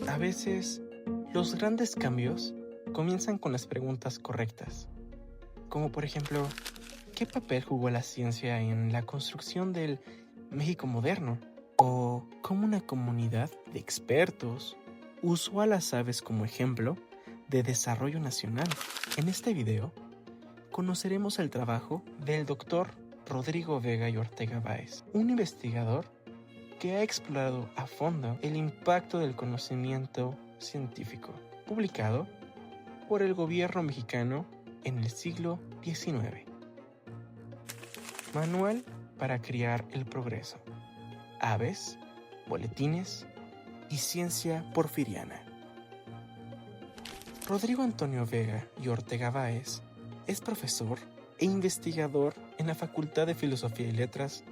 A veces, los grandes cambios comienzan con las preguntas correctas, como por ejemplo, ¿qué papel jugó la ciencia en la construcción del México moderno? ¿O cómo una comunidad de expertos usó a las aves como ejemplo de desarrollo nacional? En este video, conoceremos el trabajo del Dr. Rodrigo Vega y Ortega Báez, un investigador que ha explorado a fondo el impacto del conocimiento científico, publicado por el gobierno mexicano en el siglo XIX. Manual para criar el progreso. Aves, boletines y ciencia porfiriana. Rodrigo Antonio Vega y Ortega Báez es profesor e investigador en la Facultad de Filosofía y Letras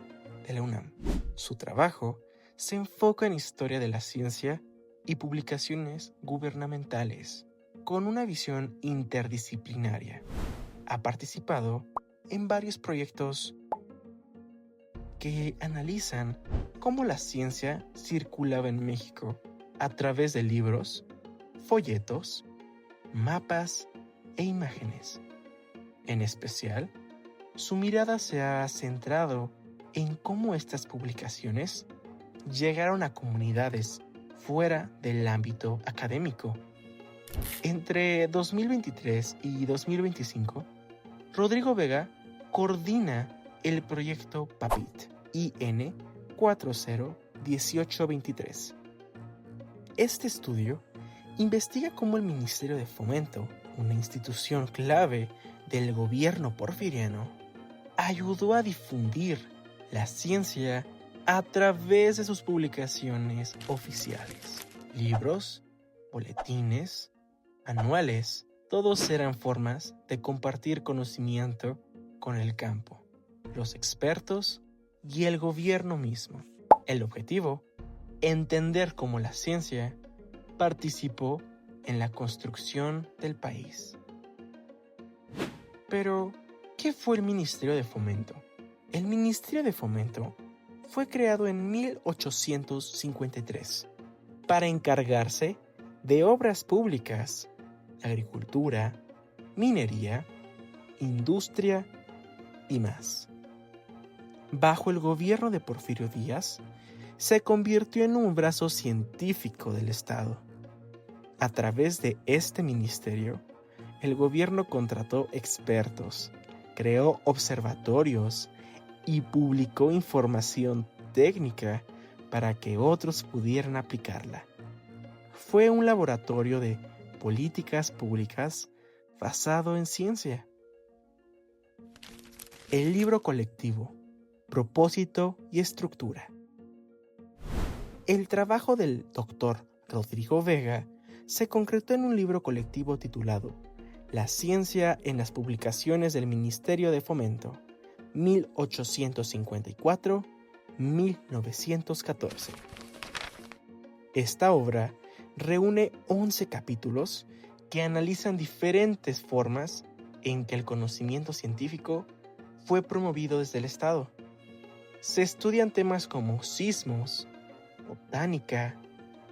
de la UNAM. Su trabajo se enfoca en historia de la ciencia y publicaciones gubernamentales, con una visión interdisciplinaria. Ha participado en varios proyectos que analizan cómo la ciencia circulaba en México a través de libros, folletos, mapas e imágenes. En especial, su mirada se ha centrado en cómo estas publicaciones llegaron a comunidades fuera del ámbito académico. Entre 2023 y 2025, Rodrigo Vega coordina el proyecto PAPIT IN 401823. Este estudio investiga cómo el Ministerio de Fomento, una institución clave del gobierno porfiriano, ayudó a difundir la ciencia a través de sus publicaciones oficiales. Libros, boletines, anuales, todos eran formas de compartir conocimiento con el campo, los expertos y el gobierno mismo. El objetivo, entender cómo la ciencia participó en la construcción del país. Pero, ¿qué fue el Ministerio de Fomento? El Ministerio de Fomento fue creado en 1853 para encargarse de obras públicas, agricultura, minería, industria y más. Bajo el gobierno de Porfirio Díaz, se convirtió en un brazo científico del Estado. A través de este ministerio, el gobierno contrató expertos, creó observatorios y publicó información técnica para que otros pudieran aplicarla. Fue un laboratorio de políticas públicas basado en ciencia. El libro colectivo, propósito y estructura. El trabajo del Dr. Rodrigo Vega se concretó en un libro colectivo titulado La ciencia en las publicaciones del Ministerio de Fomento, 1854-1914. Esta obra reúne 11 capítulos que analizan diferentes formas en que el conocimiento científico fue promovido desde el Estado. Se estudian temas como sismos, botánica,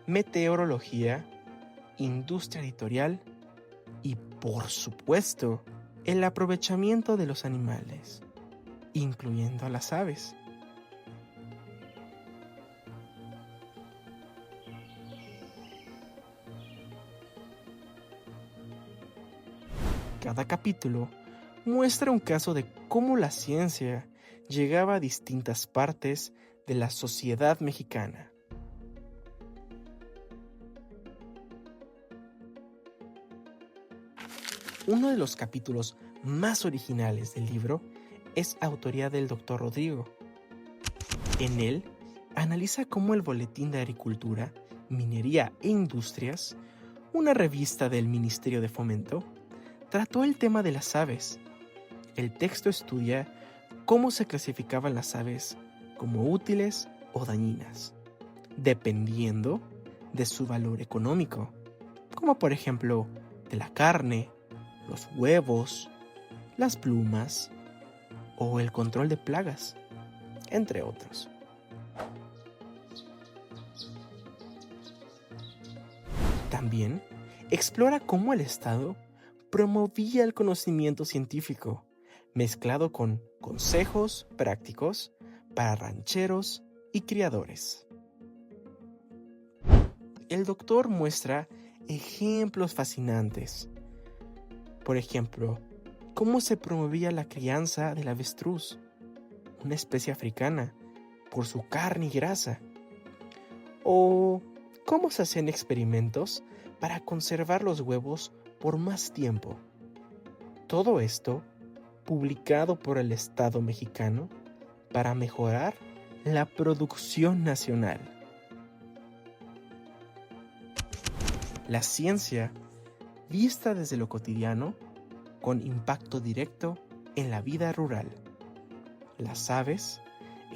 meteorología, industria editorial y, por supuesto, el aprovechamiento de los animales, incluyendo a las aves. Cada capítulo muestra un caso de cómo la ciencia llegaba a distintas partes de la sociedad mexicana. Uno de los capítulos más originales del libro es autoría del Dr. Rodrigo. En él, analiza cómo el Boletín de Agricultura, Minería e Industrias, una revista del Ministerio de Fomento, trató el tema de las aves. El texto estudia cómo se clasificaban las aves como útiles o dañinas, dependiendo de su valor económico, como por ejemplo de la carne, los huevos, las plumas o el control de plagas, entre otros. También explora cómo el Estado promovía el conocimiento científico, mezclado con consejos prácticos para rancheros y criadores. El doctor muestra ejemplos fascinantes. Por ejemplo, cómo se promovía la crianza del avestruz, una especie africana, por su carne y grasa. O cómo se hacían experimentos para conservar los huevos por más tiempo. Todo esto publicado por el Estado mexicano para mejorar la producción nacional. La ciencia, vista desde lo cotidiano, con impacto directo en la vida rural. Las aves,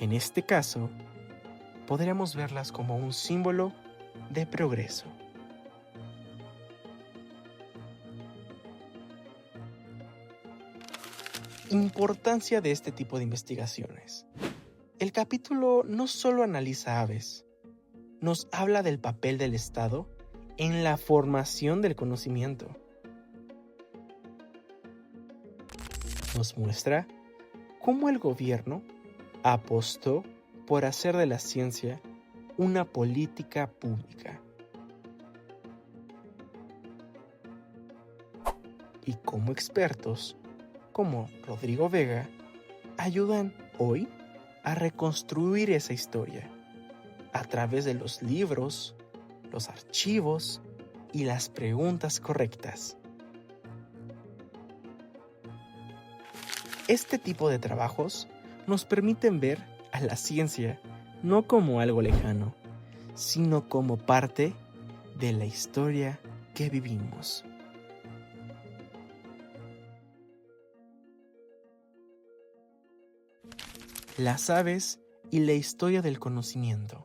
en este caso, podríamos verlas como un símbolo de progreso. Importancia de este tipo de investigaciones. El capítulo no solo analiza aves, nos habla del papel del Estado en la formación del conocimiento. Nos muestra cómo el gobierno apostó por hacer de la ciencia una política pública. Y cómo expertos, como Rodrigo Vega, ayudan hoy a reconstruir esa historia a través de los libros, los archivos y las preguntas correctas. Este tipo de trabajos nos permiten ver a la ciencia no como algo lejano, sino como parte de la historia que vivimos. Las aves y la historia del conocimiento.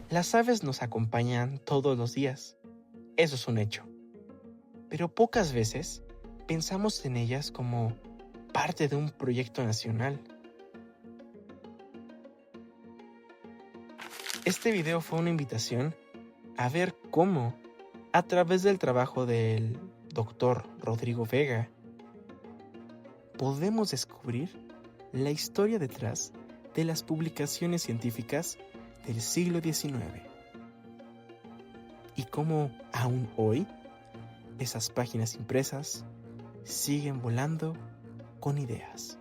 Las aves nos acompañan todos los días, eso es un hecho. Pero pocas veces pensamos en ellas como parte de un proyecto nacional. Este video fue una invitación a ver cómo, a través del trabajo del Dr. Rodrigo Vega, podemos descubrir la historia detrás de las publicaciones científicas del siglo XIX y cómo aún hoy esas páginas impresas siguen volando con ideas.